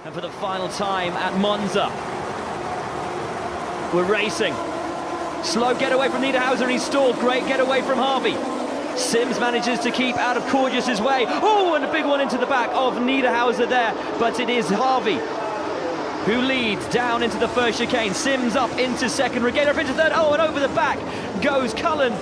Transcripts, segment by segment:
And for the final time at Monza, we're racing. Slow getaway from Niederhauser, he's stalled. Great getaway from Harvey. Sims manages to keep out of Cordius's way. Oh, and a big one into the back of Niederhauser there. But it is Harvey who leads down into the first chicane. Sims up into second, Regatta up into third. Oh, and over the back goes Cullen.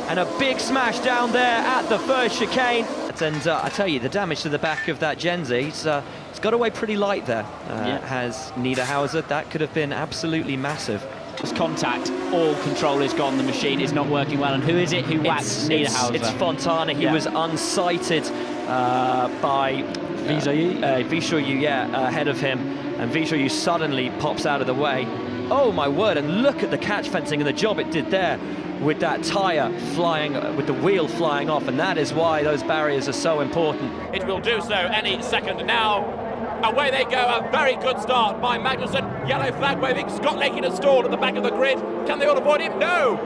And a big smash down there at the first chicane. And I tell you, the damage to the back of that Genzi, it's got away pretty light there, has Niederhauser. That could have been absolutely massive. It's contact, all control is gone, the machine is not working well. And who is it who whacks Niederhauser? It's Fontana. He was unsighted by Vishoyu, ahead of him. And Vishoyu suddenly pops out of the way. Oh my word, and look at the catch fencing and the job it did there, with that tyre flying, with the wheel flying off, and that is why those barriers are so important. It will do so any second now. Away they go, a very good start by Magnussen. Yellow flag waving, Scott Lakin has stalled at the back of the grid. Can they all avoid him? No!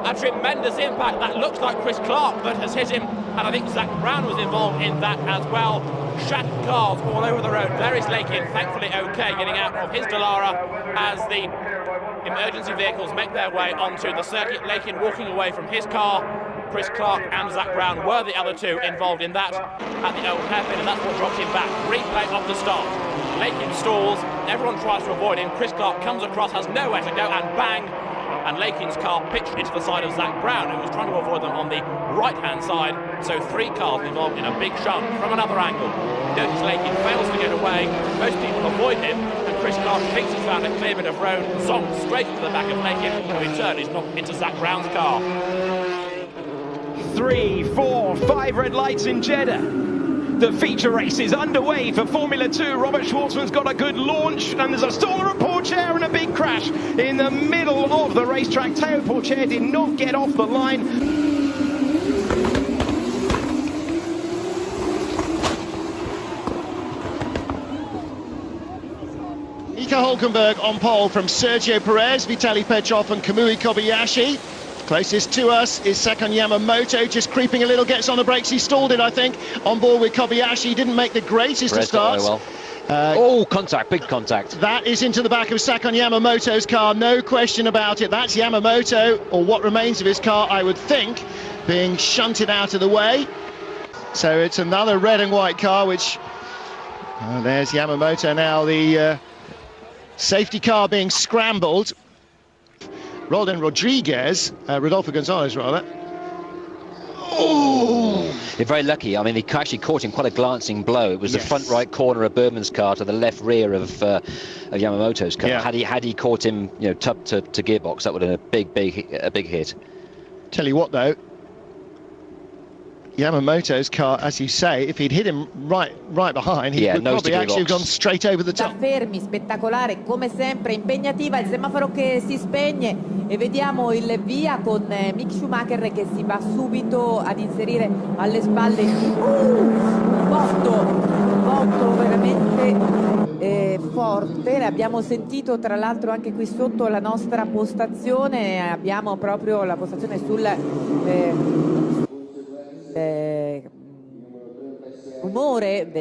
A tremendous impact. That looks like Chris Clark that has hit him, and I think Zach Brown was involved in that as well. Shattered cars all over the road. There is Lakin, thankfully okay, getting out of his Dallara as the emergency vehicles make their way onto the circuit. Lakin walking away from his car. Chris Clark and Zach Brown were the other two involved in that at the old hairpin, and that's what dropped him back. Replay of the start. Lakin stalls, everyone tries to avoid him. Chris Clark comes across, has nowhere to go, and bang! And Lakin's car pitched into the side of Zach Brown, who was trying to avoid them on the right-hand side. So three cars involved in a big shunt from another angle. Notice Lakin fails to get away. Most people avoid him, and Chris Clark thinks he's found a clear bit of road, zongs straight into the back of Lakin, who in turn is knocked into Zach Brown's car. 3, 4, 5 red lights in Jeddah. The feature race is underway for Formula 2. Robert Schwartzman's got a good launch, and there's a stall at Pourchaire and a big crash in the middle of the racetrack. Théo Pourchaire did not get off the line. Mika Hülkenberg on pole from Sergio Perez, Vitaly Petrov and Kamui Kobayashi. Closest to us is Sakon Yamamoto, just creeping a little, gets on the brakes, he stalled it I think, on board with Kobayashi, didn't make the greatest of starts. Oh, contact, big contact. That is into the back of Sakon Yamamoto's car, no question about it. That's Yamamoto, or what remains of his car I would think, being shunted out of the way. So it's another red and white car, which, there's Yamamoto now, the safety car being scrambled. Roldan Rodriguez, Rodolfo Gonzalez rather. Oh! They're very lucky. I mean, he actually caught him quite a glancing blow. It was the front right corner of Berman's car to the left rear of Yamamoto's car. Yeah. Had he caught him, tubbed to gearbox, that would have been a big hit. Tell you what though, Yamamoto's car, as you say, if he'd hit him right behind, he would probably actually have gone straight over the top. Fermi, spettacolare, come sempre, impegnativa, il semaforo che si spegne e vediamo il via con Mick Schumacher che si va subito ad inserire alle spalle un botto veramente forte. L'abbiamo sentito tra l'altro anche qui sotto la nostra postazione, abbiamo proprio la postazione sul rumore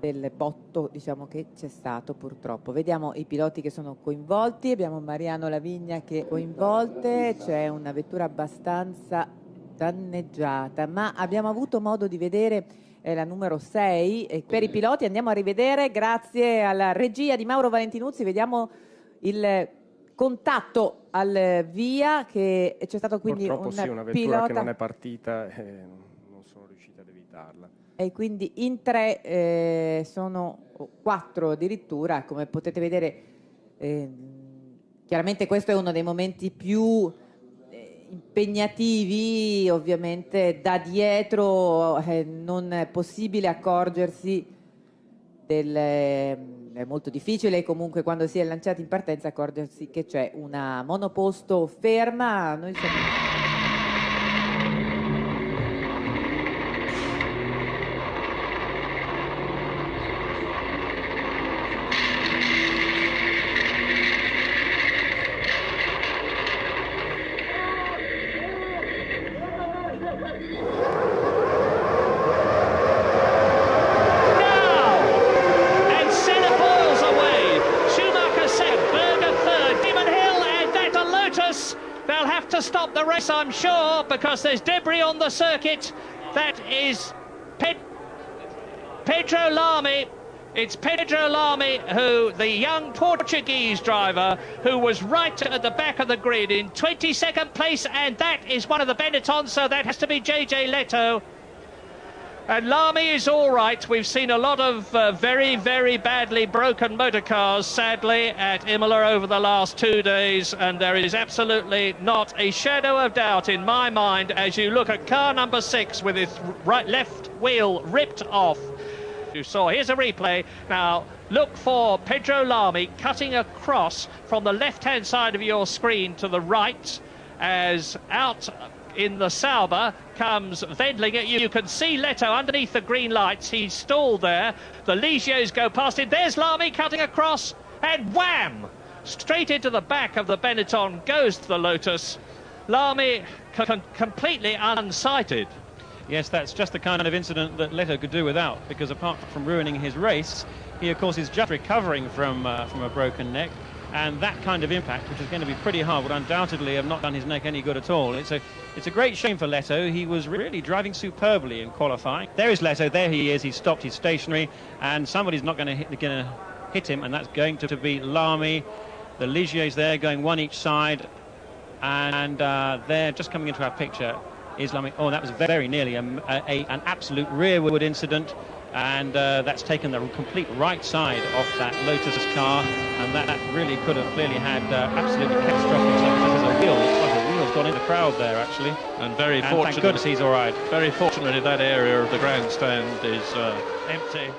del botto, diciamo, che c'è stato purtroppo. Vediamo i piloti che sono coinvolti, abbiamo Mariano Lavigna che è coinvolte, c'è una vettura abbastanza danneggiata, ma abbiamo avuto modo di vedere la numero 6 e per i piloti andiamo a rivedere, grazie alla regia di Mauro Valentinuzzi, vediamo il contatto al via che c'è stato, quindi purtroppo sì, una vettura pilota che non è partita e non sono riuscita ad evitarla. E quindi in 3 sono 4 addirittura, come potete vedere. Chiaramente questo è uno dei momenti più impegnativi, ovviamente da dietro non è possibile accorgersi è molto difficile comunque quando si è lanciati in partenza accorgersi che c'è una monoposto ferma. Noi siamo... race, I'm sure, because there's debris on the circuit. That is Pedro Lamy. It's Pedro Lamy, who, the young Portuguese driver, who was right at the back of the grid in 22nd place, and that is one of the Benettons, so that has to be JJ Leto. And Lamy is all right. We've seen a lot of very, very badly broken motor cars, sadly, at Imola over the last 2 days, and there is absolutely not a shadow of doubt in my mind as you look at car number 6 with its left wheel ripped off. You saw, here's a replay. Now, look for Pedro Lamy cutting across from the left-hand side of your screen to the right, as out in the Sauber comes Wendling at you. You can see Leto underneath the green lights. He's stalled there. The Ligios go past him. There's Lamy cutting across, and wham! Straight into the back of the Benetton goes the Lotus. Lamy completely unsighted. Yes, that's just the kind of incident that Leto could do without, because apart from ruining his race, he of course is just recovering from a broken neck, and that kind of impact, which is going to be pretty hard, would undoubtedly have not done his neck any good at all. It's a great shame for Leto. He was really driving superbly in qualifying. There is Leto, there he is, he's stopped, he's stationary, and somebody's not going to hit him, and that's going to be Lamy. The Ligiers there going one each side, and they're just coming into our picture. Is Lamy. Oh, that was very nearly an absolute rearward incident, and that's taken the complete right side off that Lotus car, and that really could have clearly had absolutely catastrophic consequences. There's a wheel, looks like a wheel's gone in the crowd there actually, and very fortunate. Thank goodness he's all right. Very fortunately, that area of the grandstand is empty.